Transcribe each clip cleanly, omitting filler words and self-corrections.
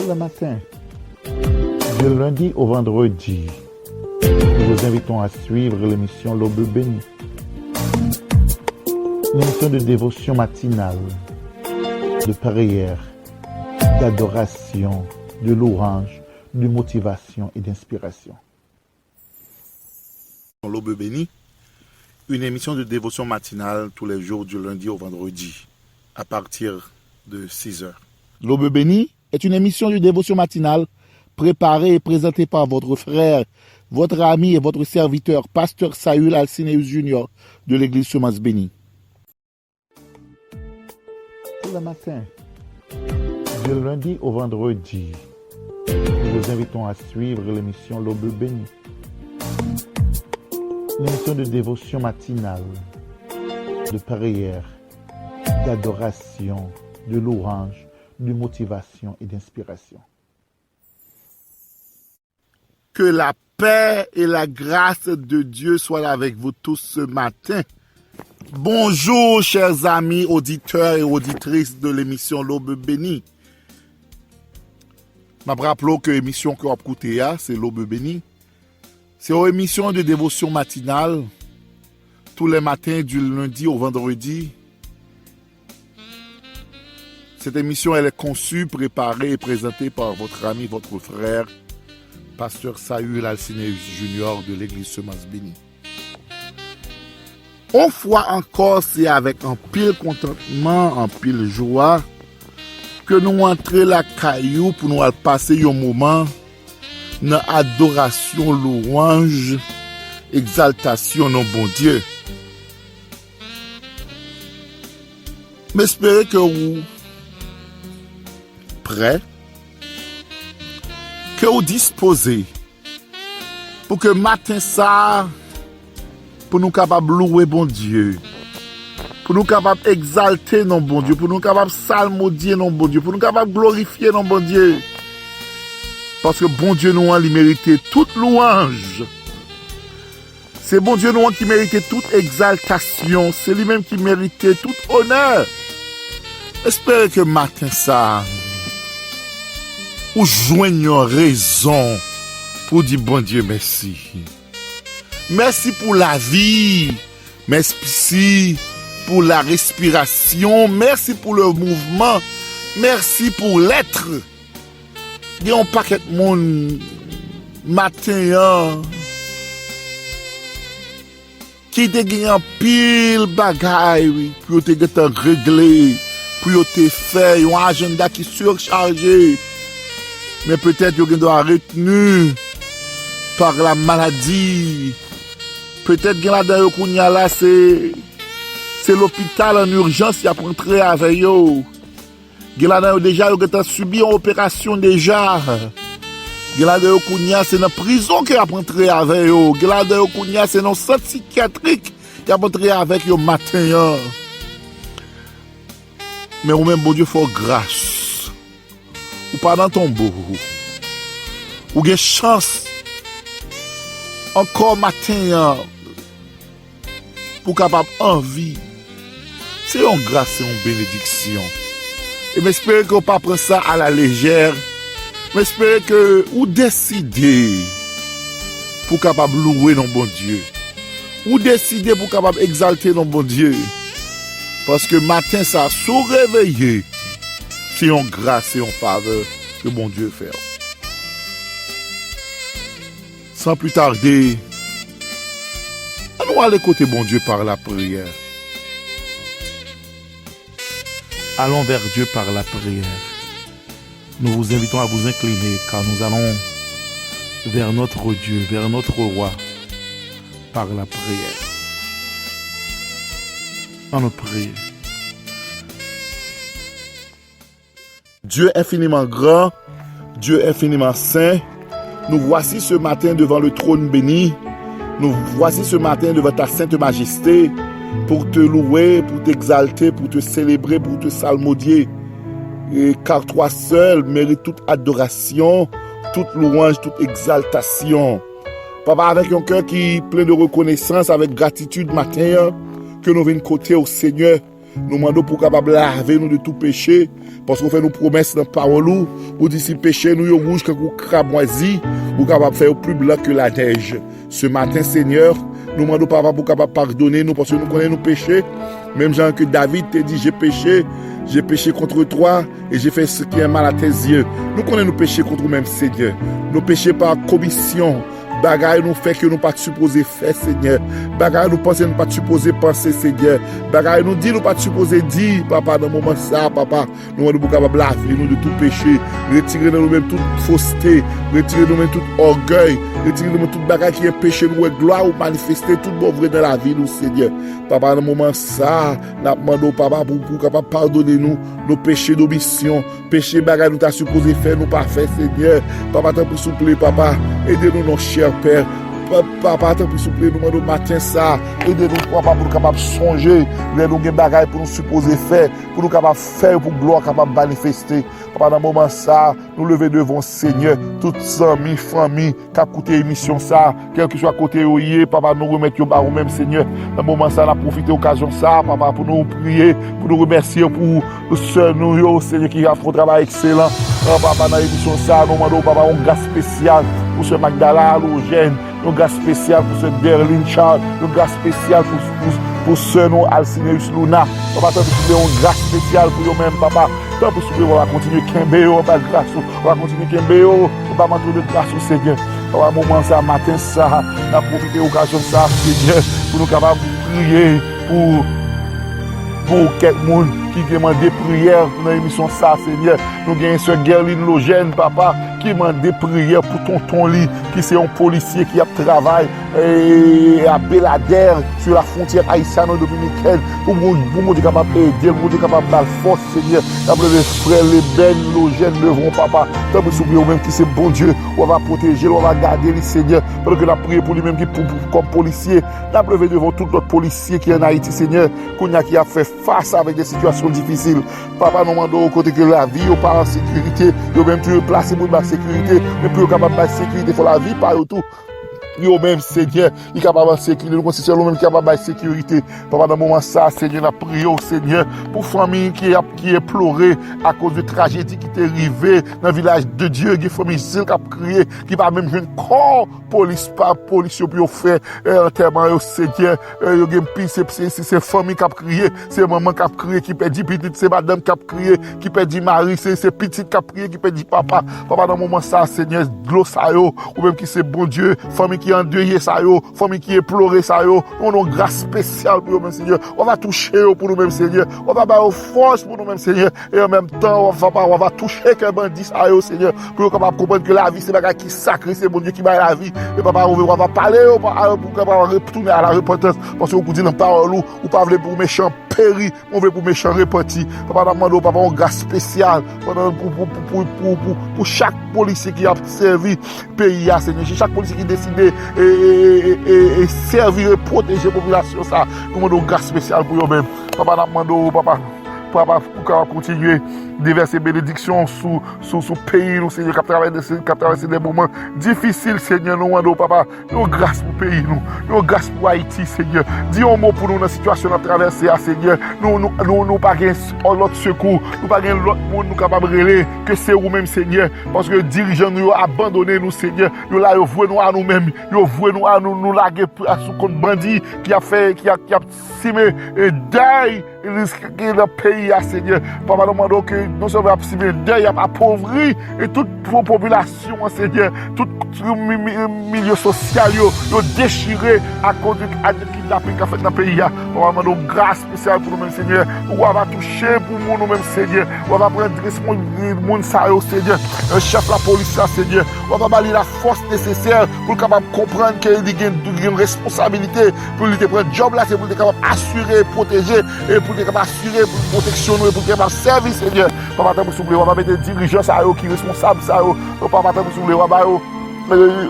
Le matin, du lundi au vendredi, nous vous invitons à suivre l'émission L'Aube bénie. Une émission de dévotion matinale, de prière, d'adoration, de louange, de motivation et d'inspiration. L'Aube bénie, une émission de dévotion matinale tous les jours du lundi au vendredi, à partir de 6 heures. L'Aube bénie est une émission de dévotion matinale préparée et présentée par votre frère, votre ami et votre serviteur, Pasteur Saül Alcineus Junior de l'église Semence Bénie. Le matin, du lundi au vendredi, nous vous invitons à suivre l'émission L'Aube bénie. Une émission de dévotion matinale, de prière, d'adoration, de louange, de motivation et d'inspiration. Que la paix et la grâce de Dieu soient avec vous tous ce matin. Bonjour chers amis auditeurs et auditrices de l'émission L'Aube bénie. Je rappelle que l'émission que vous écoutez, c'est L'Aube bénie. C'est une émission de dévotion matinale tous les matins du lundi au vendredi. Cette émission elle est conçue, préparée et présentée par votre ami, votre frère, Pasteur Saül Alcineus Junior de l'église Semence Bénie. Une fois encore, c'est avec un pile contentement, un pile joie, que nous entrons la caillou pour nous passer un moment dans adoration, louange, exaltation non bon Dieu. J'espère que vous prêts, que vous disposez pour que matin ça, pour nous capables louer bon Dieu, pour nous capables exalter non bon Dieu, pour nous capables salmodier non bon Dieu, pour nous capables glorifier non bon Dieu. Parce que bon Dieu nous a mérité toute louange. C'est bon Dieu nous qui méritait toute exaltation. C'est lui-même qui méritait tout honneur. Espérez que matin ça, ou joignons raison pour dire bon Dieu merci. Merci pour la vie. Merci pour la respiration. Merci pour le mouvement. Merci pour l'être. Il y a un paquet de monde matin qui te gagne un pile bagaille pour te régler, pour te faire un agenda qui surchargé. Mais peut-être que vous doit retenu par la maladie. Peut-être que c'est l'hôpital en urgence qui a rentré avec eux. Déjà vous avez subi une opération déjà. C'est dans la prison qui a rentré avec eux. C'est dans le centre psychiatrique qui a rentré avec eux matin. Mais au même bon Dieu faut grâce. Ou pas dans ton beau. Ou avez chance. Encore matin. Pour capable envie. C'est une grâce, c'est une bénédiction. Et j'espère que vous ne pas prendre ça à la légère. J'espère que vous décidez pour capable louer nos bon Dieu. Vous décidez pour capable exalter nos bon Dieu. Parce que matin, ça sous réveillé. C'est une grâce et une faveur que bon Dieu fait. Sans plus tarder, allons aller côté bon Dieu par la prière. Allons vers Dieu par la prière. Nous vous invitons à vous incliner car nous allons vers notre Dieu, vers notre roi par la prière. On nous prie. Dieu infiniment grand, Dieu infiniment saint, nous voici ce matin devant le trône béni. Nous voici ce matin devant ta sainte majesté pour te louer, pour t'exalter, pour te célébrer, pour te salmodier. Et car toi seul mérites toute adoration, toute louange, toute exaltation. Papa, avec un cœur qui est plein de reconnaissance, avec gratitude matin, que nous venons côté au Seigneur, Nous demandons pour capable laver nous de tout péché. Parce qu'on fait nos promesses dans la parole. Ou dit si péché nous est rouge, quand vous cramoisi, vous capable faire plus blanc que la neige. Ce matin, Seigneur, nous demandons papa pour capable pardonner nous parce que nous connaissons nos péchés. Même Jean que David te dit, j'ai péché contre toi et j'ai fait ce qui est mal à tes yeux. Nous connaissons nos péchés contre nous-mêmes, Seigneur. Nos péchés par commission. Bagaille nous fait que nous pas supposé faire, Seigneur. Bagaille nous pensons nous pas supposé penser, Seigneur. Bagaille nous dit nous pas supposé dire, papa, dans le moment ça, papa. Nous sommes capables de laver nous de tout péché. Retirer de nous-mêmes toute fausseté. Retirer de nous-mêmes tout orgueil. Retirer de nous-mêmes toute bagaille qui est péché, nous est gloire ou manifester tout bon vrai dans la vie, nous, Seigneur. Papa, dans le moment ça, nous demandons, papa, pour capable pardonner nous nos péchés d'omission. Péché, bagaille nous t'a supposé faire, nous pas fait, Seigneur. Papa, t'as pour souffler, papa. Aidez-nous, nos chers Père. Papa, t'as pour souffler, nous demandons matin ça. Aidez-nous, papa, pour nous capables de songer. Nous avons des bagailles pour nous supposer faire. Pour nous capables de faire, pour gloire, capable de manifester. Papa, dans le moment ça, nous lever devant Seigneur. Toutes amis, familles, qui a coûté émission ça. Quel que soit côté où il est, papa, nous remettre au bar au même Seigneur. Dans le moment ça, on a profité de l'occasion ça, papa, pour nous prier, pour nous remercier pour le Seigneur, nous, Seigneur, qui a fait un travail excellent. Papa, dans l'émission ça, nous demandons, papa, un gars spécial pour ce Magdala Halogène, un gars spécial pour ce Derlin Charles, un gars spécial pour ce nom Alcineus Luna. Papa, t'as besoin un gars spécial pour eux-mêmes, papa. T'as besoin, on va continuer Kembéo, on va grâce, on va continuer Kembéo, on va manquer de grâce au Seigneur. Papa, moment ça, matin ça, on a profité de l'occasion ça, Seigneur, pour nous capables de prier pour quelqu'un qui demande des prières dans l'émission ça, Seigneur. Nous avons ce Gerline Logène, papa, qui demande des prières pour tonton Li, qui c'est un policier qui a travaillé à Belader, sur la frontière haïtiano-dominicaine, pour nous capable d'aider, pour nous capable de faire force, Seigneur. D'après les frères, les Ben, Logène, levront, papa. Tant que souvenir même qui c'est bon Dieu, on va protéger, on va garder le Seigneur. Pendant que nous prions pour lui-même comme policier, nous pleuré devant tout notre policier qui est en Haïti, Seigneur, qui a fait face avec des situations difficiles. Papa, nous demandons au côté que la vie, on part en sécurité, nous même tu placer pour la sécurité, mais pour capable de sécurité, il faut la vie par tout. Yo même Seigneur, il est capable de sécurité, nous considérons même capable de sécurité. Papa, dans le moment ça, Seigneur, nous prions, Seigneur, pour famille qui est pleurée à cause de tragédie qui est arrivée dans le village de Dieu, qui famille qui a crié, qui va même jouer un corps police pour faire enterrement, Seigneur, c'est famille qui a crié, c'est maman qui a crié, qui perdit petite, c'est madame qui a crié, qui perdit mari, c'est petite qui a crié, qui perdit papa. Papa, dans le moment ça, Seigneur, glossayo, ou même qui c'est bon Dieu, famille qui est endeuillée ça yo, famille qui est pleurée ça yo, on a une grâce spéciale pour nous-mêmes, Seigneur. On va toucher pour nous-mêmes, Seigneur. On va avoir force pour nous-mêmes, Seigneur. Et en même temps, on va toucher quel bandit ça yo, Seigneur. Pour qu'on comprendre que la vie, c'est bagage qui sacré, c'est bon Dieu qui bat la vie. Et papa, on va parler pour retourner à la repentance. Parce que vous dites dans la parole, ou pas pour méchant péri, on veut pour méchant repenti. Papa, demande papa, une grâce spéciale pour chaque policier qui a servi pays, Seigneur. Chaque policier qui décide et servir et protéger la population, ça, nous demandons une grâce spéciale pour eux-mêmes. Papa, nous demandons, papa, pour continuer déverser bénédictions sous pays, nous, Seigneur, qui a traversé des moments difficiles, Seigneur, nous demandons, papa, nous grâce pour le pays, nous grâce pour Haïti, Seigneur. Dis un mot pour nous dans la situation à traverser, Seigneur. Nous pas l'autre secours, nous pas l'autre monde, nous capables de relayer que c'est vous-même, Seigneur, parce que les dirigeants nous ont abandonné, nous, Seigneur. Nous là, ils vouent nous à nous-mêmes, ils vouent nous à nous laguer sous compte bandit qui a simé et deuil le pays, Seigneur. Papa, nous demandons que nous sommes simé deuil, appauvri et toute population, Seigneur, tout milieu social, ils déchiré à cause de kidnapping qu'a fait dans le pays. Papa, nous demandons grâce spéciale pour nous-mêmes, Seigneur. On va toucher pour nous-mêmes, Seigneur. On va prendre le monde, Seigneur. Chef la police, Seigneur. On va balayer la force nécessaire pour capable comprendre qu'il y a une responsabilité pour lui prendre le job là, c'est pour être capable d'assurer, protéger et pour être capable d'assurer, pour protection et pour être capable de servir, Seigneur. Papa, t'as soufflé, on va mettre des dirigeants qui sont responsables, papa, t'as soufflé, on va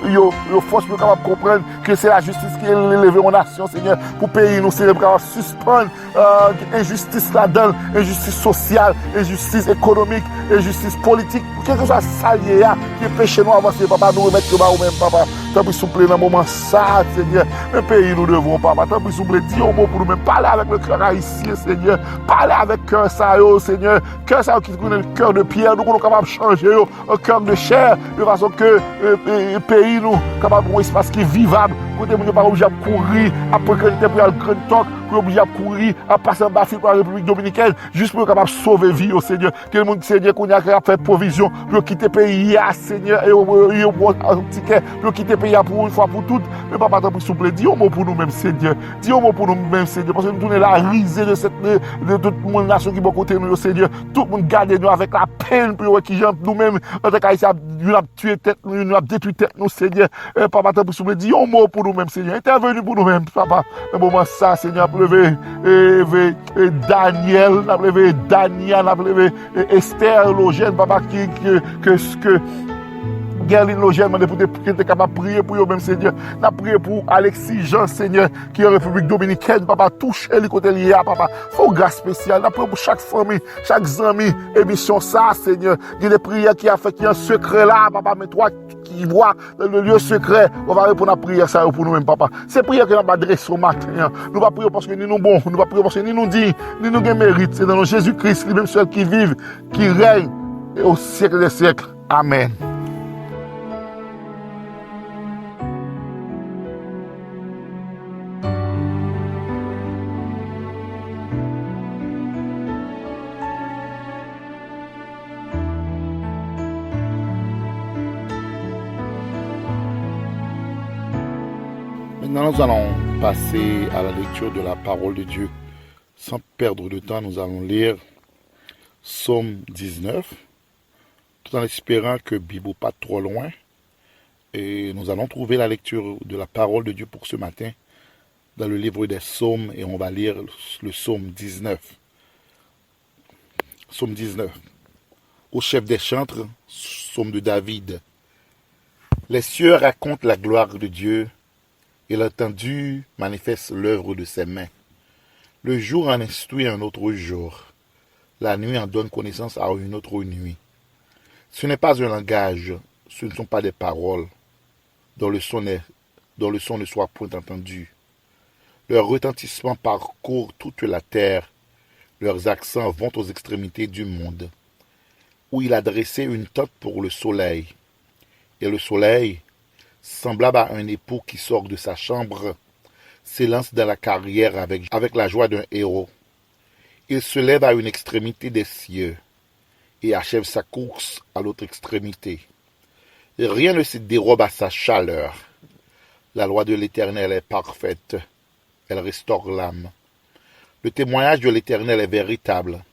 yo force pour capable comprendre que c'est la justice qui est élevée en nation, Seigneur, pour pays nous, Seigneur, pour suspendre injustice là-dedans, injustice sociale, injustice économique, injustice politique, quel que soit ça lié qui est péché nous avancer, papa, nous remettre au même, papa. Tant pis souple dans le moment ça, Seigneur. Un pays nous devons, papa. Tant pis souple, dis un mot pour nous-mêmes. Parlez avec le cœur haïtien, Seigneur. Parlez avec le cœur ça, Seigneur. Cœur ça qui connaît le cœur de pierre. Nous sommes capables de changer un cœur de chair. De façon que le pays nous capable d'un espace qui est vivable. Côté nous pas obligé de courir après que nous pour le grand talk, pour obligé de courir à passer en bas pour la République dominicaine, juste pour capable sauver vie au Seigneur. Que le monde Seigneur qu'on a fait provision pour quitter le pays, Seigneur, et un ticket pour quitter le pays pour une fois pour toutes. Mais papa, tant pis, s'il vous plaît, dis un mot pour nous-mêmes, Seigneur. Dis un mot pour nous-mêmes, Seigneur. Parce que nous tournons la risée de toute mon nation qui est côté nous, Seigneur. Tout le monde garde nous avec la peine pour qui j'aime nous-mêmes. En tant qu'Haïtien, nous avons tué tête, nous avons détruit tête, nous, Seigneur. Papa, tant pis, s'il vous plaît, dis un mot pour nous-mêmes, Seigneur. Intervenu pour nous-mêmes, papa. Un moment ça, Seigneur, pour lever Daniel, n'a levé Daniel, n'a levé Esther, Logène, papa, que Gerline Logène m'a demandé pour être capable de prier pour eux-mêmes, Seigneur. N'a prié pour Alexis Jean, Seigneur, qui est en République Dominicaine, papa, touche les côtés liés, papa. Faut grâce spéciale. N'a prié pour chaque famille, chaque ami, émission ça, Seigneur. Il y a des prières qui a fait, qui est un secret là, papa, mais toi qui vois dans le lieu secret, on va répondre à la prière ça pour nous-mêmes, papa. C'est prière que nous adressons au matin. Nous ne pas prier parce que nous sommes bons, nous ne pas prier parce que nous nous disons, nous nous avons mérite. C'est dans le Jésus-Christ, lui-même seul qui vive, qui règne au siècle des siècles. Amen. Maintenant, nous allons passer à la lecture de la parole de Dieu. Sans perdre de temps, nous allons lire Psaume 19, tout en espérant que Bibo pas trop loin. Et nous allons trouver la lecture de la parole de Dieu pour ce matin dans le livre des Psaumes et on va lire le Psaume 19. Psaume 19. Au chef des chantres, Psaume de David. Les cieux racontent la gloire de Dieu. Et l'étendue manifeste l'œuvre de ses mains. Le jour en instruit un autre jour. La nuit en donne connaissance à une autre nuit. Ce n'est pas un langage, ce ne sont pas des paroles, dont le son ne soit point entendu. Leur retentissement parcourt toute la terre. Leurs accents vont aux extrémités du monde. Où il a dressé une tente pour le soleil. Et le soleil, semblable à un époux qui sort de sa chambre, s'élance dans la carrière avec la joie d'un héros. Il se lève à une extrémité des cieux et achève sa course à l'autre extrémité. Rien ne se dérobe à sa chaleur. La loi de l'Éternel est parfaite. Elle restaure l'âme. Le témoignage de l'Éternel est véritable.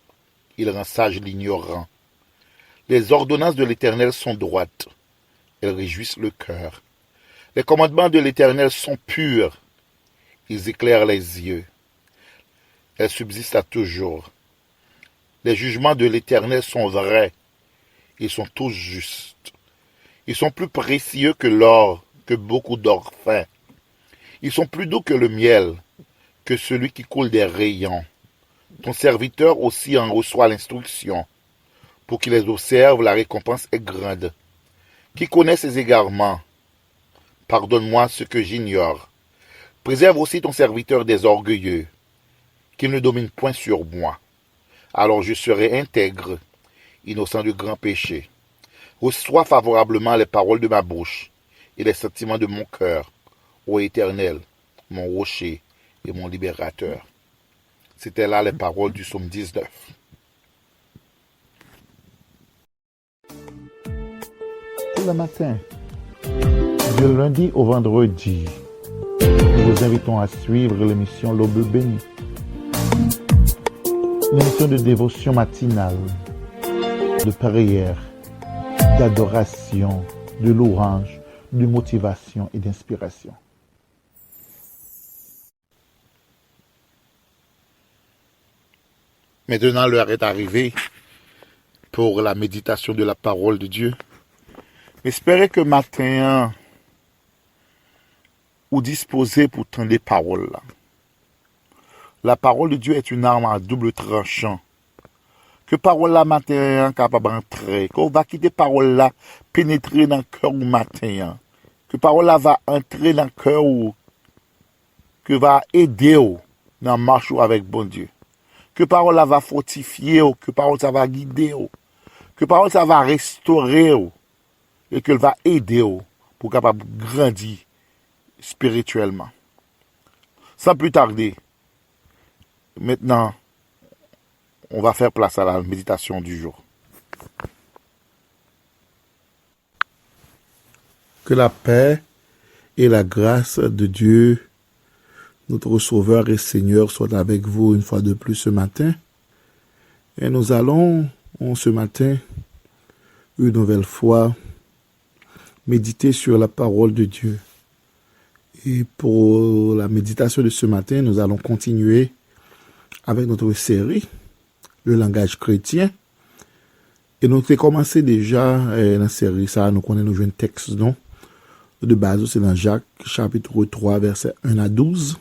Il rend sage l'ignorant. Les ordonnances de l'Éternel sont droites. Elles réjouissent le cœur. Les commandements de l'Éternel sont purs. Ils éclairent les yeux. Elles subsistent à toujours. Les jugements de l'Éternel sont vrais. Ils sont tous justes. Ils sont plus précieux que l'or, que beaucoup d'or fin. Ils sont plus doux que le miel, que celui qui coule des rayons. Ton serviteur aussi en reçoit l'instruction. Pour qu'il les observe, la récompense est grande. Qui connaît ses égarements? Pardonne-moi ce que j'ignore. Préserve aussi ton serviteur des orgueilleux, qu'il ne domine point sur moi. Alors je serai intègre, innocent de grands péchés. Reçois favorablement les paroles de ma bouche et les sentiments de mon cœur, ô Éternel, mon rocher et mon libérateur. C'était là les paroles du psaume 19. Pour le matin, du lundi au vendredi, nous vous invitons à suivre l'émission L'Aube bénie. L'émission de dévotion matinale, de prière, d'adoration, de louange, de motivation et d'inspiration. Maintenant, l'heure est arrivée pour la méditation de la parole de Dieu. Espérez que matin, ou disposé pour tendre les paroles là. La parole de Dieu est une arme à double tranchant. Que parole là matin capable d'entrer, qu'on va quitter parole là pénétrer dans le cœur du matin. que parole là va entrer dans le cœur ou que va aider ou dans marche ou avec bon Dieu. Que parole là va fortifier ou, que parole ça va guider ou, que parole ça va restaurer ou, et qu'elle va aider ou pour capable grandir spirituellement. Sans plus tarder, maintenant, on va faire place à la méditation du jour. Que la paix et la grâce de Dieu, notre Sauveur et Seigneur, soient avec vous une fois de plus ce matin. Et nous allons, ce matin, une nouvelle fois, méditer sur la parole de Dieu. Et pour la méditation de ce matin, nous allons continuer avec notre série, le langage chrétien. Et nous avons commencé déjà la série, ça, nous connaissons un texte, non? De base, c'est dans Jacques, chapitre 3, versets 1 à 12.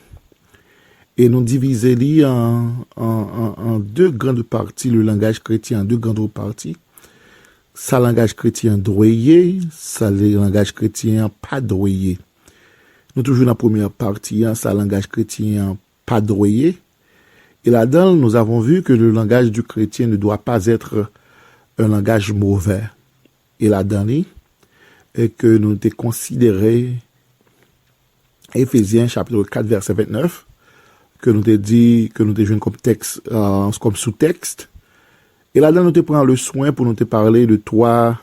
Et nous divisons en deux grandes parties, le langage chrétien en deux grandes parties. Ça, langage chrétien droyé, ça, le langage chrétien pas droyé. Nous toujours dans la première partie, ça, langage chrétien pas droyé. Et là-dedans, nous avons vu que le langage du chrétien ne doit pas être un langage mauvais. Et là-dedans, et que nous avons considéré Éphésiens chapitre 4 verset 29, que nous avons dit, que nous avons joué comme texte, comme sous-texte. Et là-dedans, nous avons pris le soin pour nous parler de trois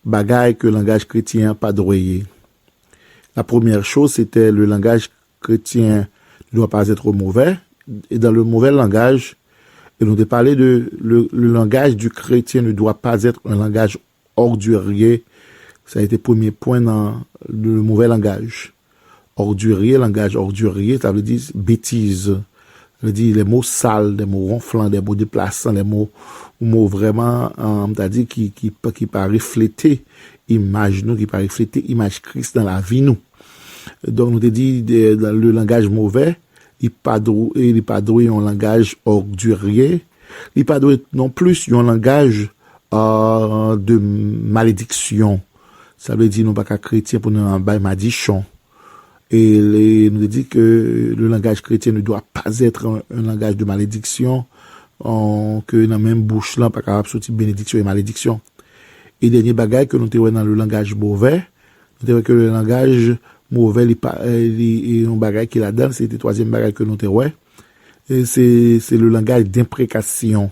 bagailles que le langage chrétien pas droyé. La première chose, c'était le langage chrétien ne doit pas être mauvais. Et dans le mauvais langage, et nous avons parlé de le langage du chrétien ne doit pas être un langage ordurier. Ça a été le premier point dans le mauvais langage. Ordurier, langage ordurier, ça veut dire bêtise. Ça veut dire les mots sales, des mots ronflants, des mots déplaçants, des mots vraiment, c'est-à-dire qui pas refléter image nous, qui pas refléter image Christ dans la vie nous. Donc, nous avons dit, dans le langage mauvais, il pas doué un langage ordurier. Il pas doué non plus un langage de malédiction. Ça veut dire nous pas qu'à chrétien pour nous en bas malédiction. Et nous dit que le langage chrétien ne doit pas être un langage de malédiction, que dans même bouche là pas capable sortir bénédiction et malédiction. Et dernier bagage que nous avons dans le langage mauvais, nous avons que le langage mauvais il un bagage qui là dedans, c'est le troisième bagage que nous avons. Et c'est le langage d'imprécation.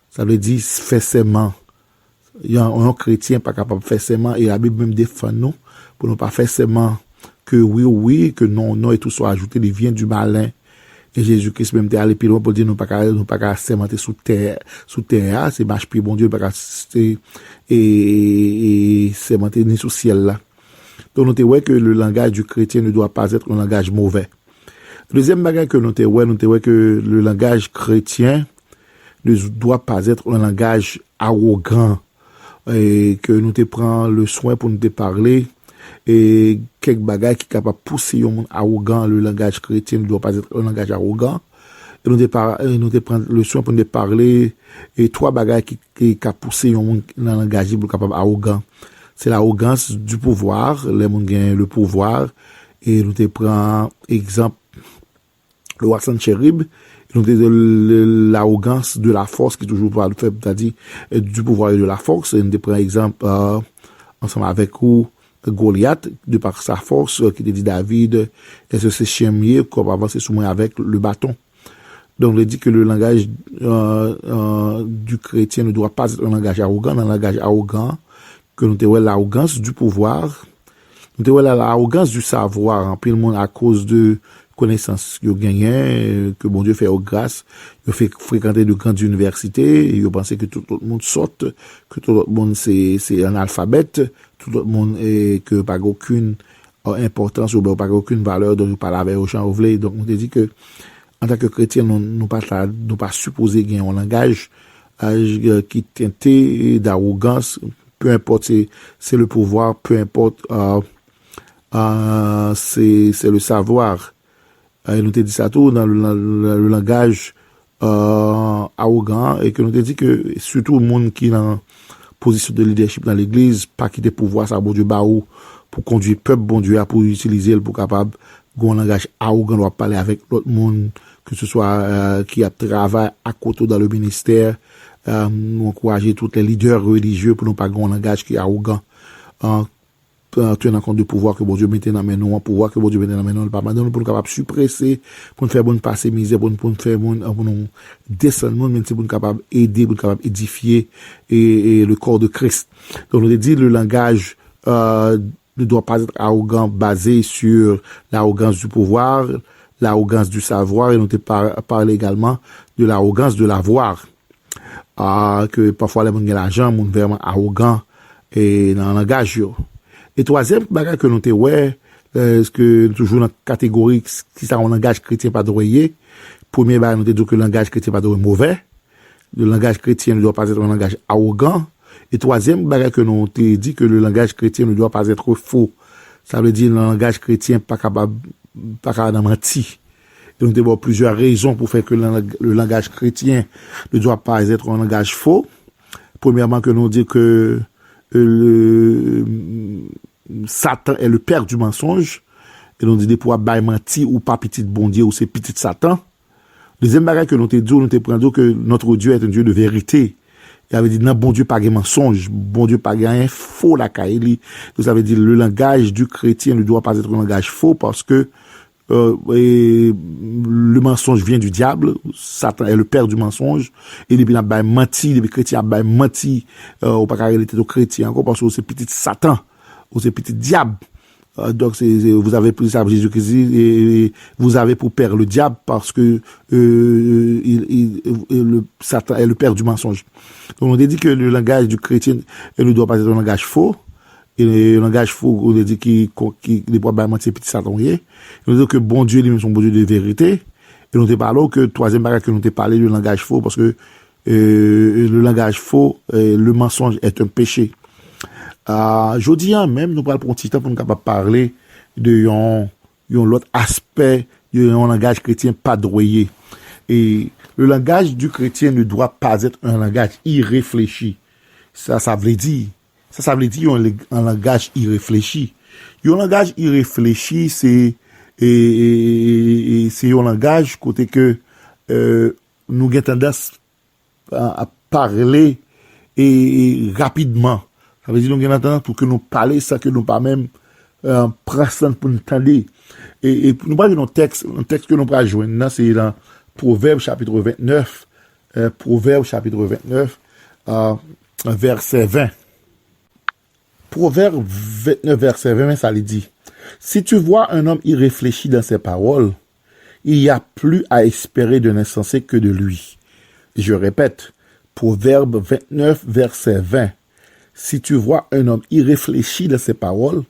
Ça veut dire faire serment. Il y a un chrétien pas capable de faire serment et la Bible même défend nous pour ne pas faire serment que oui, que non, et tout soit ajouté, il vient du malin. Et Jésus-Christ même t'est allé plus loin pour dire nous pas qu'à sermenter sous terre, c'est marche puis bon Dieu, pas qu'à et sermenter ni sous ciel là. Donc, nous te voyons que le langage du chrétien ne doit pas être un langage mauvais. Deuxième bagage que nous te voyons que le langage chrétien ne doit pas être un langage arrogant. Et que nous te prenons le soin pour nous te parler. Et quelques bagages qui sont capables de pousser un monde arrogant, le langage chrétien ne doit pas être un langage arrogant. Et nous te prenons le soin pour nous te parler. Et trois bagages qui sont poussé un monde dans le langage capable arrogant. C'est l'arrogance du pouvoir, les gens gagnent le pouvoir, et nous te prenons exemple, le Watson Cherib, nous te l'arrogance de la force qui toujours pas le fait, c'est-à-dire du pouvoir et de la force, et nous te prenons exemple, ensemble avec vous, Goliath, de par sa force, qui te dit David, est-ce que c'est chien mieux, qu'on va avancer sous moi avec le bâton. Donc, on dit que le langage, du chrétien ne doit pas être un langage arrogant, un langage arrogant, que nous avons l'arrogance du pouvoir, nous avons l'arrogance du savoir, en pile monde à cause de connaissances qu'ils gagnent, que bon Dieu fait aux grâces, ils fait fréquenter de grandes universités, ils pensent que tout le monde saute, que tout le monde c'est un alphabète, tout le monde est que pas aucune importance ou pas aucune valeur dont nous parlons avec au champ ouvré. Donc, on dit que, en tant que chrétien, nous pas supposé gagner un langage, qui teinté d'arrogance, peu importe c'est le pouvoir, peu importe c'est le savoir. Et nous te dit ça tout dans le langage arrogant, et que nous te dit que surtout le monde qui est en position de leadership dans l'église, pas quitter pouvoir ça bon Dieu ba ou pour conduire peuple bon Dieu, pour utiliser pour capable un langage arrogant, doit parler avec l'autre monde, que ce soit qui a travaillé à côté dans le ministère, nous encourager tous les leaders religieux pour nous pas un langage qui est arrogant, tenant compte du pouvoir que bon Dieu mettait dans mes noms, pouvoir que bon Dieu mettait dans mes noms, pas mal, pour nous capable suppresser, pour nous faire bonne passer misère, pour nous faire bonne, pour nous descendre, même si pour nous capable aider, pour nous capable édifier et le corps de Christ. Donc, on a dit le langage, ne doit pas être arrogant, basé sur l'arrogance du pouvoir, l'arrogance du savoir, et nous avons parlé également de l'arrogance de l'avoir. Que parfois les gens ont l'argent, sont vraiment arrogants et dans le langage. Et troisième bagage que nous avons, ouais, est-ce que toujours dans la catégorie qui ça un langage chrétien pas droit. Premier bagage, nous avons dit que le langage chrétien pas droit mauvais. Le langage chrétien ne doit pas être un langage arrogant. Et troisième bagage que nous avons dit que le langage chrétien ne doit pas être faux. Ça veut dire le langage chrétien pas capable de mentir. Et nous avons plusieurs raisons pour faire que le langage chrétien ne doit pas être un langage faux. Premièrement, que nous dit que Satan est le père du mensonge. Et nous dit pour pas mentir ou pas petit bon Dieu ou c'est petit Satan. Deuxième bagage que nous te dit, nous te prenons que notre Dieu est un Dieu de vérité. Il avait dit, non, bon Dieu pas de mensonge, bon Dieu pas de faux la caille. Donc ça veut dire, le langage du chrétien ne doit pas être un langage faux parce que le mensonge vient du diable, Satan est le père du mensonge, et depuis il a menti, depuis chrétien a menti, ou pas carrément était au chrétien encore parce que c'est petit Satan, ou c'est petit diable. Donc vous avez pris ça Jésus-Christ et vous avez pour père le diable parce que Satan est le père du mensonge. Donc on a dit que le langage du chrétien ne doit pas être un langage faux. Et le langage faux, on a dit qu'il n'est pas mentir petit Satan. On a dit que bon Dieu lui-même son bon Dieu de vérité. Et on a parlé que troisième bagage que nous avons parlé du langage faux parce que le langage faux, le mensonge est un péché. Jeudi, même, nous parlons pour un petit temps pour nous capable parler de l'autre aspect du langage chrétien pas droyé. Et le langage du chrétien ne doit pas être un langage irréfléchi. Ça veut dire un langage irréfléchi. Un langage irréfléchi, c'est un langage côté que nous avons tendance à parler et rapidement. Ça veut dire que nous avons tendance pour que nous parlions sans que nous pas même pressant pour nous entendre. Et nous parlons d'un texte que nous allons joindre, c'est dans Proverbe chapitre 29, verset 20. Proverbe 29, verset 20, ça lui dit, si tu vois un homme irréfléchi dans ses paroles, il n'y a plus à espérer d'un insensé que de lui. Je répète, Proverbe 29, verset 20. Si tu vois un homme irréfléchi dans ses paroles,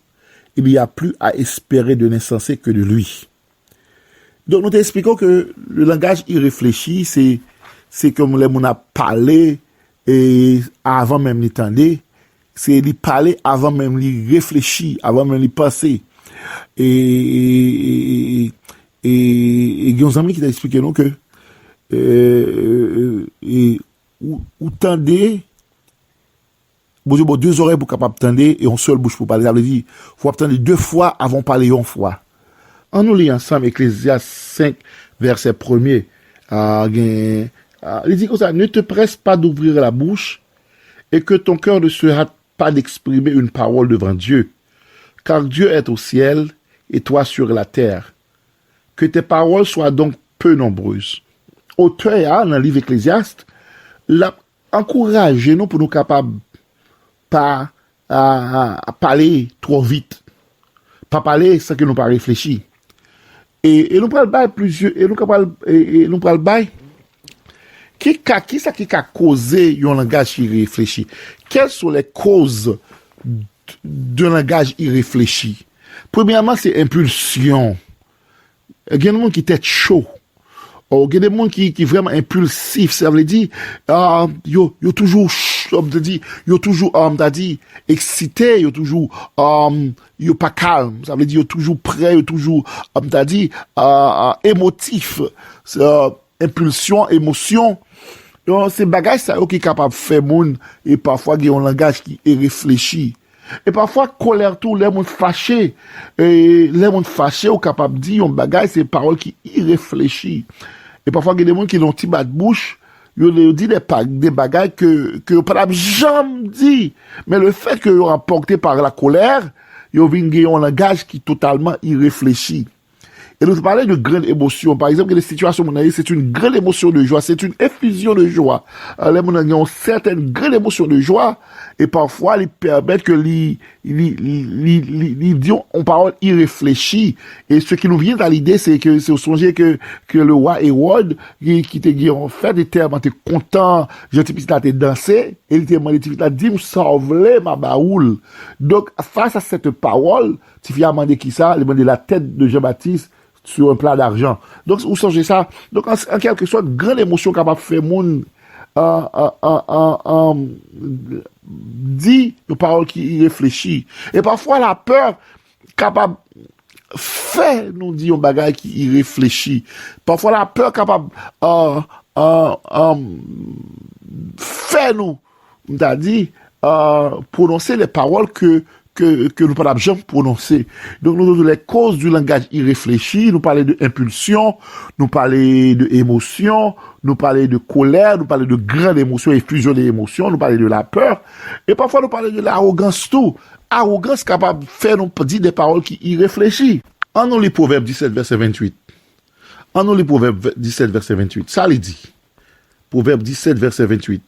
il n'y a plus à espérer d'un insensé que de lui. Donc, nous t'expliquons que le langage irréfléchi, c'est comme les gens ont parlé et avant même l'entendre. C'est lui parler avant même lui réfléchir, avant même lui penser. Et il y a un ami qui t'a expliqué non que ou tendez, bon, deux oreilles pour capable tendre et une seule bouche pour parler. Ça veut dire faut attendre deux fois avant de parler une fois. On nous lit ensemble Ecclésiaste 5 verset 1er. Il dit comme ça, ne te presse pas d'ouvrir la bouche et que ton cœur ne se hâte pas d'exprimer une parole devant Dieu, car Dieu est au ciel et toi sur la terre. Que tes paroles soient donc peu nombreuses. Auteur, dans le livre Ecclésiaste, l'a encouragé nous pour nous capables pas à parler trop vite, pas parler sans que nous pas réfléchir. Et nous parlons bail plusieurs, et nous parlons bail qui a causé un langage irréfléchi? Quelles sont les causes d'un langage irréfléchi? Premièrement, c'est impulsion. Il y a des gens qui sont chauds. Il y a des gens qui sont vraiment impulsifs. Ça veut dire, yo toujours, excité, yo toujours, yo pas calme. Ça veut dire, yo toujours prêt, yo toujours, émotif. Impulsion, émotion. Donc, c'est bagage ça qui est capable de faire monde et parfois il y a un langage qui est réfléchi. Et parfois, colère tout, les gens fâchés, et les gens fâchés, ou capable de dire, un bagage, c'est parole qui irréfléchit. Et parfois, il y a des gens qui ont un petit bas de bouche, ils dit des bagages que pas jamais dit. Mais le fait que ils ont emporté par la colère, ils ont un langage qui est totalement irréfléchi. Et nous parlons de grandes émotions. Par exemple, les situations, c'est une grande émotion de joie, c'est une effusion de joie. Les gens ont certaines grandes émotions de joie, et parfois, ils permettent que ils disent en parole irréfléchie. Et ce qui nous vient à l'idée, c'est que, c'est au songer que le roi Hérode, qui te dit, en fait, des termes, t'es content, j'ai t'ai dansé, et il t'a demandé, dit, me sauve ma baoule. Donc, face à cette parole, tu viens demander qui ça? Il demandé la tête de Jean-Baptiste, sur un plat d'argent. Donc, vous songez ça? Donc, en quelque sorte, grande émotion capable de faire moun, dit une parole qui réfléchit. Et parfois, la peur capable fait nous dire un bagage qui réfléchit. Parfois, la peur capable fait nous, t'as dit, prononcer les paroles que nous ne pouvons jamais prononcer. Donc, nous avons les causes du langage irréfléchi, nous parlons de impulsion, nous parlons de émotion, nous parlons de colère, nous parlons de grande émotion, effusion des émotions, nous parlons de la peur, et parfois nous parlons de l'arrogance tout. Arrogance capable de faire nous dire des paroles qui irréfléchissent. En nous les Proverbes 17, verset 28. En nous les Proverbes 17, verset 28. Ça, il dit. Proverbe 17, verset 28.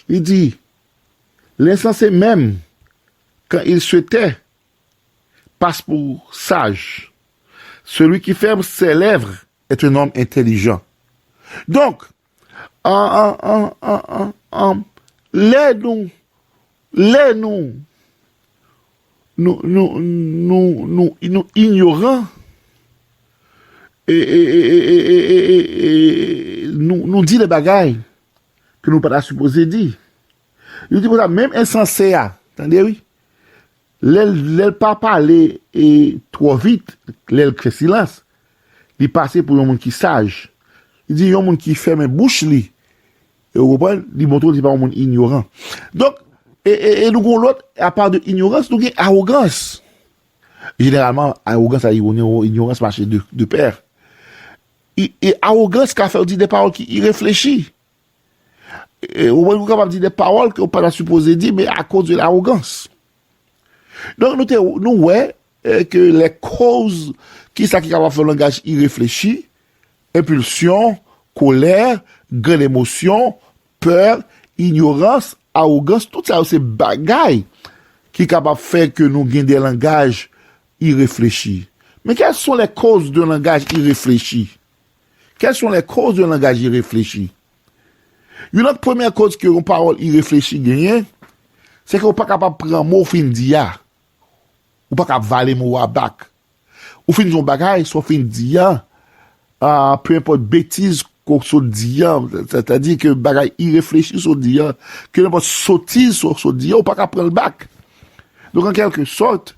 Il dit, l'insensé même, quand il se tait, passe pour sage. Celui qui ferme ses lèvres est un homme intelligent. Donc, nous ignorants et nous dit les bagailles que nous pas supposé dire. Il dit pour ça, même insensé, attendez, oui. L'elle pas parler et trop vite, l'elle fait silence. Il passe pour un monde qui sage. Il dit un monde qui ferme bouche li. Et vous comprenez, il montre qu'il pas un monde ignorant. Donc et nous avons l'autre à part de ignorance, nous avons arrogance. Généralement arrogance et ignorance marchent de pair. Et arrogance qu'a fait dire des paroles qui irréfléchissent. Et vous êtes capable de dire des paroles que vous pas supposé dire mais à cause de l'arrogance. Donc, nous ouais, que les causes qui sont capables de faire un langage irréfléchi, impulsion, colère, grande émotion, peur, ignorance, arrogance, tout ça, c'est bagaille qui est capable de faire que nous ayons des langages irréfléchis. Mais quelles sont les causes d'un langage irréfléchi? Quelles sont les causes d'un langage irréfléchi? Une autre première cause que une parole irréfléchie gagne, c'est qu'on n'est pas capable de prendre un mot fin d'IA. Ou pas capable de valer mot à bac. Ou fin de bagage, soit fin d'IA, peu importe bêtise qu'on se dit, c'est-à-dire que bagage irréfléchi sur d'IA, que n'importe sottise sur d'IA, ou pas capable de prendre le bac. Donc en quelque sorte,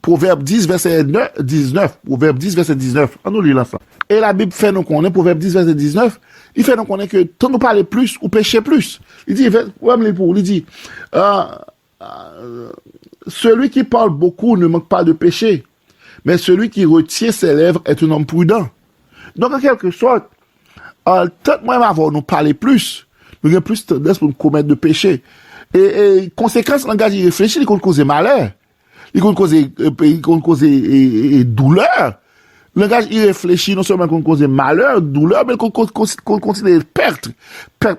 Proverbe 10, verset 19, Proverbe 10, verset 19, on nous lit là ça. Et la Bible fait nous connaître, Proverbe 10, verset 19, il fait nous connaître que tant nous parler plus ou pécher plus. Il dit, il dit, celui qui parle beaucoup ne manque pas de péché, mais celui qui retient ses lèvres est un homme prudent. Donc, en quelque sorte, tant même avant nous parler plus, nous avons plus tendance pour nous commettre de péché. Et conséquence, langage irréfléchi, il peut causer malheur. Il peut causer douleur. Le langage irréfléchi, non seulement qu'on cause malheur, douleur, mais qu'on considère perte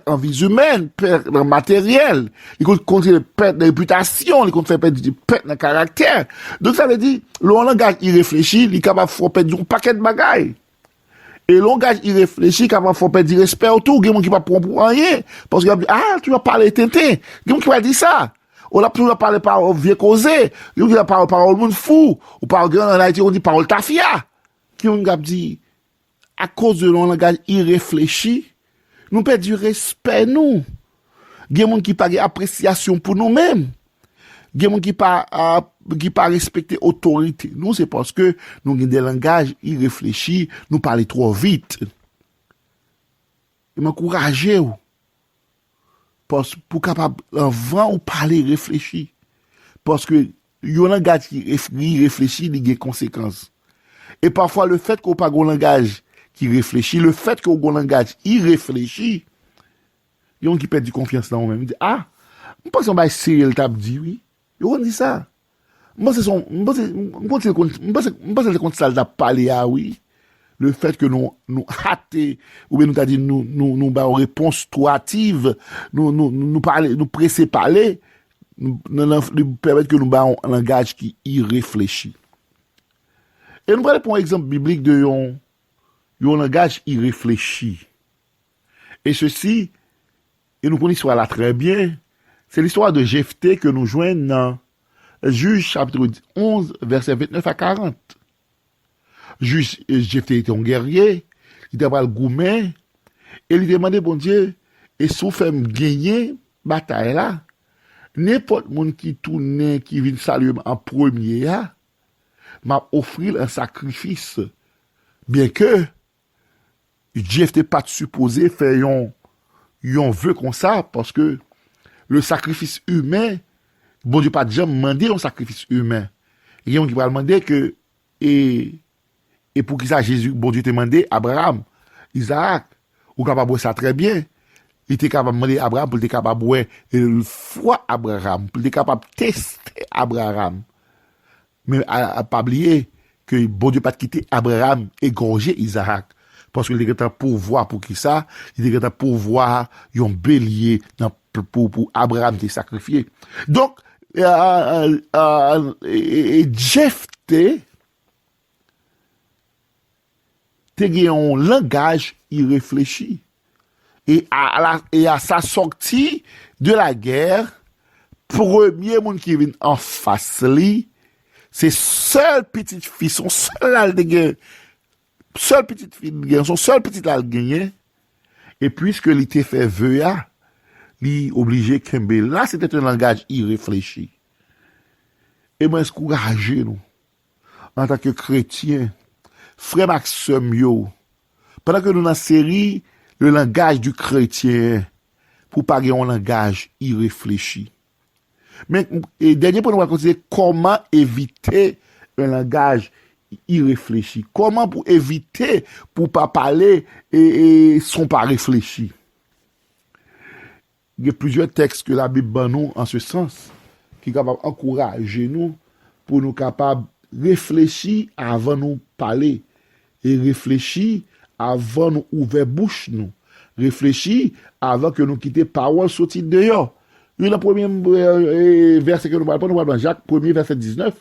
en vie humaine, perte en matériel, il considère perte de réputation, il considère perte de caractère. Donc ça veut dire, le langage irréfléchi, il est capable de faire perdre un paquet de bagailles. Et le langage irréfléchi, capable de faire perdre du respect autour, il y a des gens qui ne prennent pour rien, parce qu'il tu vas parler tintin, il y a des gens qui vont dire ça. On a toujours parlé par vieux causé, il y a parole par monde fou, ou par grand en Haïti, on dit parole tafia. Qui ont dit, à cause de l'on langage irréfléchi, nous perdons du respect, nous. Il y a des gens qui n'ont pas appréciation pour nous-mêmes. Il y a des gens qui n'ont pas respecté l'autorité. Nous, c'est parce que nous avons des langages irréfléchis, nous parlons trop vite. Je m'encourage. pour capable avant ou parler réfléchir parce que yon langage qui réfléchit il y a des conséquences et parfois le fait qu'on pas un langage qui réfléchit le fait qu'on a un langage irréfléchi yon qui perd du confiance dans eux-mêmes dit ah je pense qu'on va essayer le table dit oui yon dit ça moi c'est son moi c'est contre ça t'a parlé ah oui le fait que nous hâter ou bien nous t'a dit nous ba une réponse trop hâtive nous parler nous presser parler nous permettre que nous ba un langage qui irréfléchi et nous allons prendre un exemple biblique de un langage irréfléchi et ceci et nous connaissons l'histoire là très bien c'est l'histoire de Jephthé que nous joignons dans Juge chapitre 11 verset 29 à 40. Jephthé était un guerrier, il était pas le gourmet, et il demandait, bon Dieu, et si vous faites gagner bataille là, n'importe monde qui tourne, qui vient saluer en premier, m'a offrir un sacrifice. Bien que, Jephthé pas supposé faire un vœu comme ça, parce que le sacrifice humain, bon Dieu pas déjà demandé un sacrifice humain. Il y a qui va demander que, et pour qui ça, Jésus, bon Dieu t'a demandé, Abraham, Isaac, ou capable de ça très bien. Il était capable de demander à Abraham pour être capable de foi Abraham, pour être capable de tester Abraham. Mais à pas oublier que bon Dieu pas quitter Abraham égorger Isaac. Parce qu'il était pour voir pour qui ça, il était pour voir un bélier pour Abraham te sacrifié. Donc, Jephthé te un langage irréfléchi. Et à sa sortie de la guerre, premier monde qui vient en face lui, c'est seul petite fille, son seul aldeguin, seule petite fille de guerre, son seul petit aldeguin, et puisque il était fait vœu, il obligé Kembe. Là, c'était un langage irréfléchi. Et moi, encourager nous, en tant que chrétiens, frère Maxime, pendant que nous dans la série, le langage du chrétien, pour pas avoir un langage irréfléchi. Mais, et dernier point, on va considérer comment éviter un langage irréfléchi. Comment pour éviter, pour pas parler et sont pas réfléchis. Il y a plusieurs textes que la Bible donne nous en ce sens, qui est capable d'encourager nous, pour nous capables de réfléchir avant de nous parler. Et réfléchir avant de nous ouvrir bouche nous. Réfléchir avant que nous quittions parole sortie dehors. Le premier verset que nous parlons dans Jacques 1er verset 19.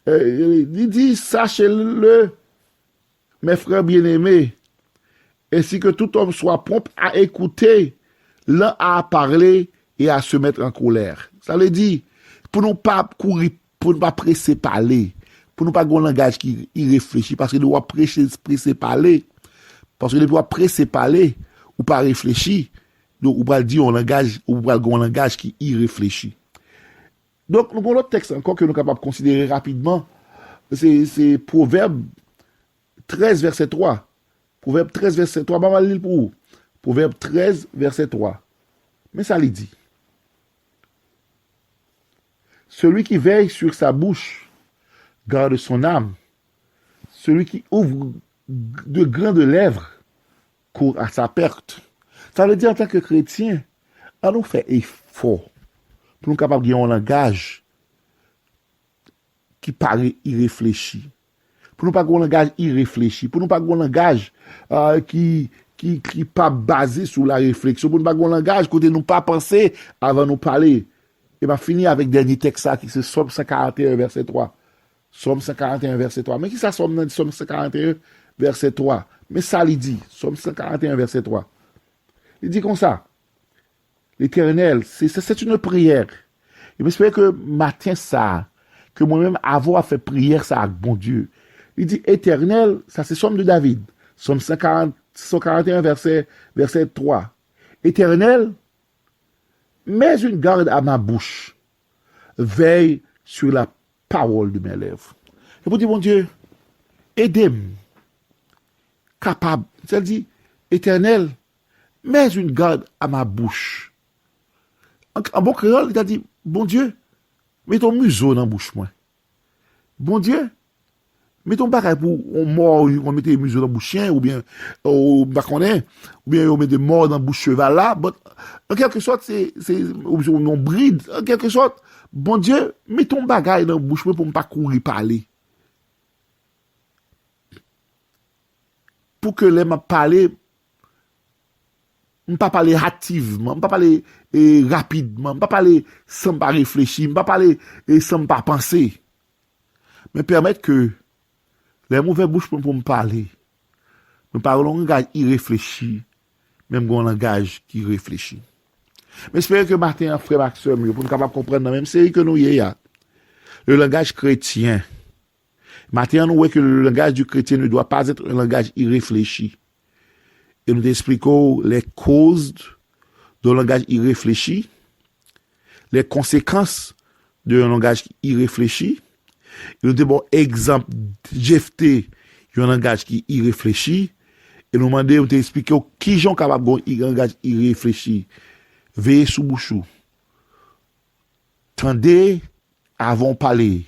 Il dit, sachez-le, mes frères bien-aimés, ainsi que tout homme soit prompt à écouter, l'un à parler et à se mettre en colère. Ça veut dire, pour ne pas courir, pour ne pas presser parler, pour ne pas avoir un langage qui irréfléchit, parce que nous doit presser parler, parce que nous doit presser parler, ou pas réfléchir, donc on va dire un langage, ou va avoir un langage qui irréfléchit. Donc, nous avons l'autre texte encore que nous sommes capables de considérer rapidement, c'est Proverbe 13, verset 3. Proverbe 13, verset 3, je vais lire pour vous. Proverbe 13, verset 3. Mais ça lui dit. Celui qui veille sur sa bouche garde son âme. Celui qui ouvre de grandes lèvres court à sa perte. Ça veut dire en tant que chrétien, on nous fait effort pour nous capables de avoir un langage qui paraît irréfléchi. Pour nous pas avoir un langage irréfléchi. Pour nous pas avoir un langage qui pas basé sur la réflexion. Pour nous pas avoir un langage côté nous pas penser avant nous parler. Et va finir avec dernier texte qui c'est Somme 141 verset 3. Somme 141 verset 3. Mais qui ça Somme 141 verset 3? Mais ça il dit, Somme 141 verset 3. Il dit comme ça. L'Éternel, c'est une prière. Et j'espère que matin ça, que moi-même avoir fait prière ça avec bon Dieu. Il dit Éternel, ça c'est Somme de David. Somme 141 verset 3. Éternel, mets une garde à ma bouche. Veille sur la parole de mes lèvres. Et pour dire, mon Dieu, aidez-moi. Capable. Ça dit, Éternel, mets une garde à ma bouche. En bon créole, il a dit, bon Dieu, mets ton museau dans la bouche, moi. Bon Dieu, mets ton bagage pour on mort, on mette des museaux dans la bouche chien, ou bien, ou bien on met des morts dans la bouche cheval là. But, en quelque sorte, ou non bride. En quelque sorte, bon Dieu, mets ton bagage dans la bouche moi pour ne pas courir parler. Pour que les m'a parler, je ne pas parler hâtivement, je ne pas parler rapidement, je ne pas parler sans pas réfléchir, je ne pas parler sans pas penser. Mais permettre que les mauvais bouches pour me parler, me parler un langage irréfléchi, même un langage qui réfléchit. Mais j'espère que Martin, frère Maxime, pour nous capable comprendre dans la même série que nous y a. Le langage chrétien. Martin, nous voit que le langage du chrétien ne doit pas être un langage irréfléchi. Et nous expliquons les causes d'un langage irréfléchi, les conséquences d'un langage irréfléchi. Et nous donnons exemple jeté un langage qui irréfléchi. Et nous demandons, nous expliquons qui sont capables d'un langage irréfléchi. Veillez sous bouchou. Tendez avant parler.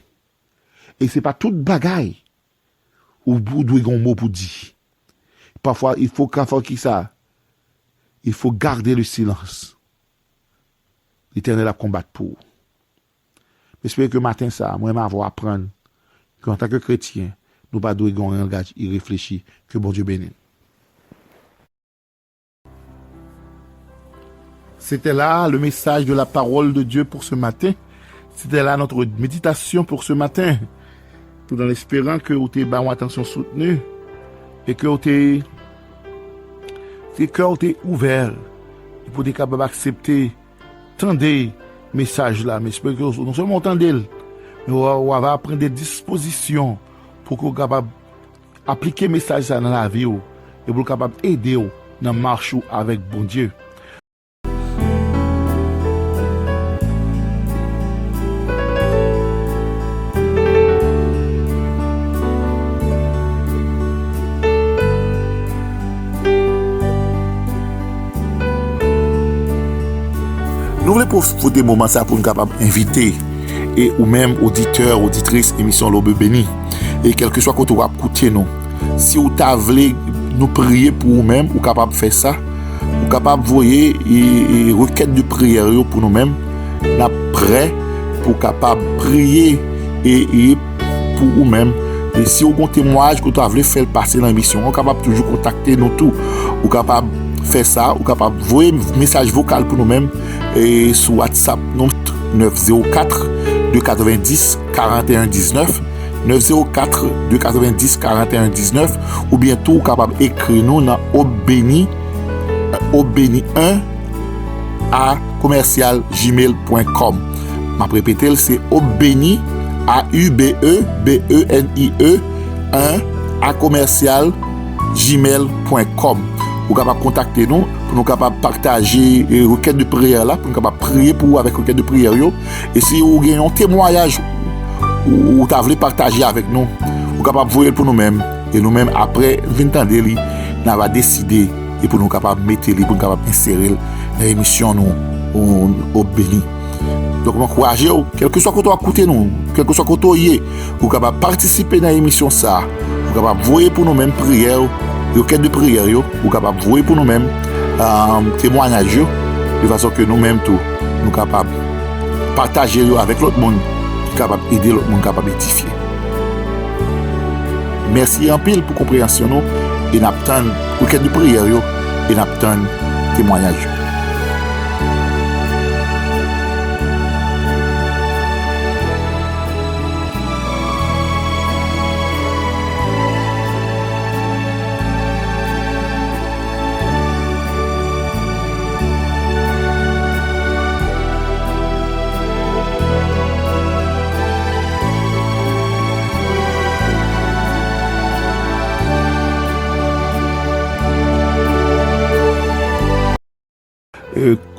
Et c'est pas toute bagaille ou doit un mot pour dire. Parfois, il faut qu'à faire qui ça. Il faut garder le silence. L'Éternel a combattu pour. J'espère que matin ça, moi m'avoir apprendre qu'en tant que chrétien, nous pas devons un langage irréfléchi. Que bon Dieu bénisse. C'était là le message de la parole de Dieu pour ce matin. C'était là notre méditation pour ce matin. Tout en espérant que vous avez une attention soutenue et que vous avez cœur ouvert pour être capable d'accepter tant de messages là. Mais j'espère que non seulement entendez, mais vous allez prendre des dispositions pour que vous soyez capable d'appliquer le message dans la vie et vous soyez capable d'aider dans la marche avec bon Dieu. Nous voulons profiter des moments ça pour nous capables d'inviter et ou même auditeurs, auditrices, émission L'Aube Bénie. Et quel que soit quand vous écoutez nous, si vous voulez nous prier pour vous-même, vous capable de faire ça, vous capable de voyer et requête de prière pour nous-mêmes, nous sommes prêts pour capable prier et pour vous-même. Et si vous avez un témoignage que vous voulez faire passer dans l'émission, vous capable toujours contacter nous tous, vous capable faire ça, vous capable envoyer un message vocal pour nous-mêmes et sur WhatsApp 904 290 41 19 904 290 41 19 ou bientôt capable écrire nous dans obéni 1 à commercial@gmail.com. Ma répéter c'est obéni AUBEBENIE 1 à commercial@gmail.com. Vous pouvez contacter nous pour nous capables partager requête de prière là, pour nous capables prier pour vous avec requête de prière. Et si vous avez un témoignage ou vous voulez partager avec nous, vous capable voir pour nous-mêmes et nous-mêmes après 20 ans nous va décider et pour nous capables mettre pour nous capables insérer dans l'émission nous au béni. Donc m'encourager quel que soit que tu écoutez nous, quel que soit que tu y vous capable participer dans l'émission ça, vous capable voir pour nous-mêmes prière. Requête de prière, vous capable de voir pour nous-mêmes témoignage de façon que nous-mêmes tout nous capables de partager avec l'autre monde qui est capable d'aider l'autre monde capable d'édifier. Merci en pile pour compréhension nous et n'attend requête de prière et n'attend témoignage.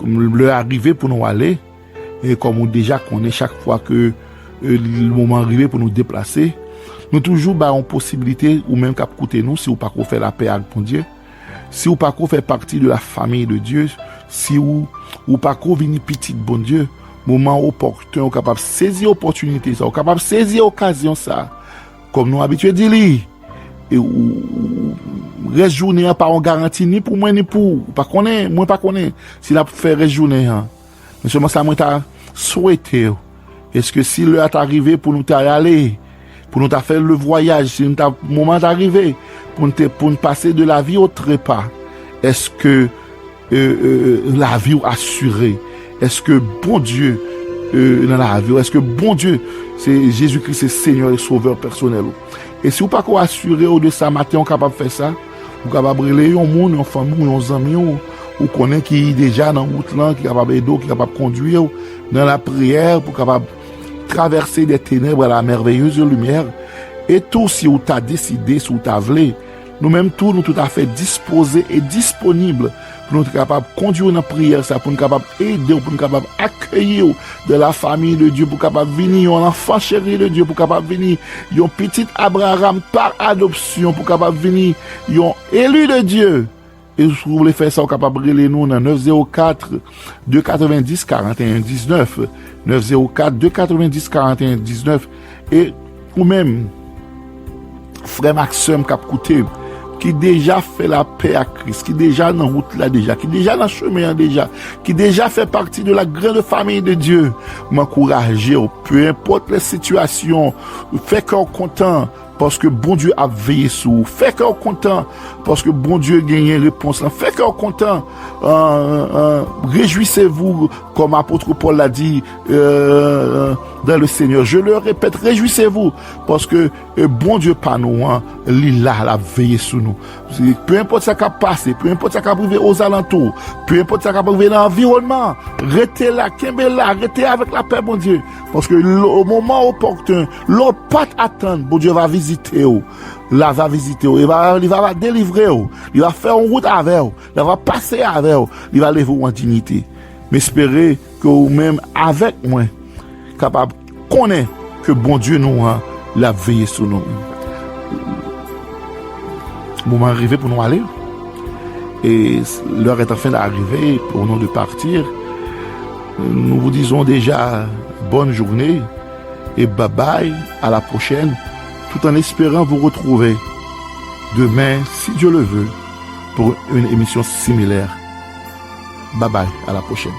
Le arrivé pour nous aller et comme on déjà connaît chaque fois que le moment arrivé pour nous déplacer, nous toujours avons possibilité ou même qu'à côté nous si vous pas faire la paix avec bon Dieu, si vous pas faire partie de la famille de Dieu, Si ou pas qu'on vini petit, bon Dieu, moment opportun, ou capable saisir opportunité ça, ou capable saisir occasion ça, comme nous habitués dit, et ou reste journée pas en garantie ni pour moi ni pour pas connaît moi pas connaît si la fait reste journée mais seulement ça moi t'a souhaité est-ce que si l'heure est arrivé pour nous aller pour nous faire le voyage si nous moment arrivé pour nous passer de la vie au trépas est-ce que la vie assurée est-ce que bon Dieu dans la vie est-ce que bon Dieu c'est Jésus-Christ c'est Seigneur et Sauveur personnel. Et si vous pas qu'on assurer de ça matin on capable faire ça, vous capable relayer un monde, une famille, un ami ou connaît qui déjà dans route là, qui capable aider, qui capable conduire dans la prière pour capable traverser des ténèbres à la merveilleuse lumière. Et tout si vous t'a décidé, si vous t'a voulu, nous-mêmes tout nous tout à fait disposés et disponibles pour nous être capables de conduire dans la prière, ça, pour nous capables d'aider, pour nous capables d'accueillir de la famille de Dieu, pour capable venir un enfant chéri de Dieu, pour capable venir un petit Abraham par adoption, pour capable venir un élu de Dieu. Et si vous voulez faire ça, vous capable de relayer nous dans 904 290 41 19 904 290 41 19 et ou même frère Maxime qui a coûté qui déjà fait la paix à Christ, qui déjà dans route là déjà, qui déjà dans chemin déjà, qui déjà fait partie de la grande famille de Dieu, m'encourager, peu importe les situations, fait qu'on content parce que bon Dieu a veillé sur vous, fait qu'on content parce que bon Dieu gagne une réponse, fait qu'on content, réjouissez-vous comme apôtre Paul l'a dit dans le Seigneur. Je le répète, réjouissez-vous parce que bon Dieu pas nous, il a veillé sur nous. Peu importe ce qui a passé, peu importe ce qui a arrivé aux alentours, peu importe ce qui a arrivé dans l'environnement, restez là, restez avec la paix, bon Dieu. Parce que au moment opportun, l'on pas attendre, bon Dieu va visiter vous. Là va visiter vous, il va délivrer vous, il va faire une route avec vous, il va passer avec vous, il va lever vous en dignité. Mais espérez que vous-même avec moi, capable de connaître que bon Dieu nous a la veillé sur nous. Le moment arrivé pour nous aller. Et l'heure est en train d'arriver pour nous de partir. Nous vous disons déjà bonne journée et bye bye, à la prochaine, tout en espérant vous retrouver demain, si Dieu le veut, pour une émission similaire. Bye bye, à la prochaine.